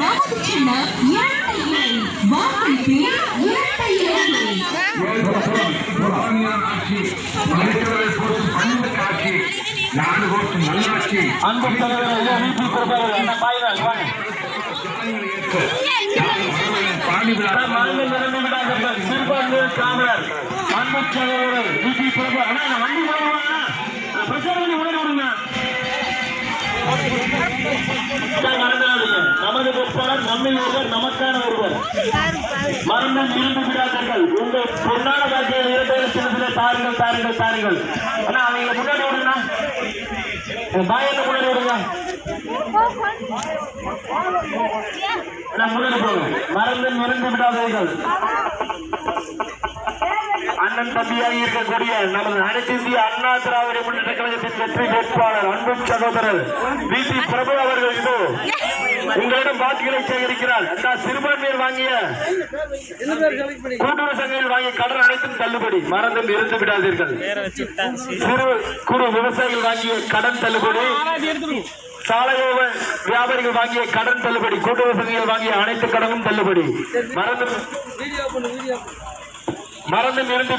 நமது சின்னம் இரட்டை இலை வாக்கள் பேர் இரட்டை இலை அன்பு தலைவர் சிறுபான்மையர் காமராஜ் அன்பு சகோதரர் விபி பிரபு பிரச்சாரம் பண்ணி விடுங்க. நமது வேட்பாளர் நம்மில் ஒருவர் நமக்கான ஒருவர் மரணம் இருந்து விடாதீர்கள். உங்கள் பொன்னான வாழ்க்கையை இரட்டை தாருங்கள் தாருங்கள் தாருங்கள். ஆனா அவங்க முன்னாடி விடுங்க, பாயத்தை முன்னாடி விடுங்க, முன்னாடி போங்க. மரணம் இருந்து விடாதீர்கள். அண்ணன் தம்பியாக இருக்கக்கூடிய நமது அனைத்து இந்திய அண்ணா திராவிட முன்னேற்ற கழகத்தின் வெற்றி வேட்பாளர் அன்பு சகோதரர் விபி பிரபு அவர்கள் இதோ உங்களிடம் வாக்குகளை சேகரிக்கிறார். சிறுபான்மையர் வாங்கிய கூட்டுறவு சங்கங்கள் வாங்கிய கடன் அனைத்தும் தள்ளுபடி, மறந்தும் இருந்து விடாதீர்கள். சிறு குறு விவசாயிகள் வாங்கிய கடன் தள்ளுபடி, சாலை வியாபாரிகள் வாங்கிய கடன் தள்ளுபடி, கூட்டுறவு சங்கங்கள் வாங்கிய அனைத்து கடனும் தள்ளுபடி, மறந்தும் இருந்து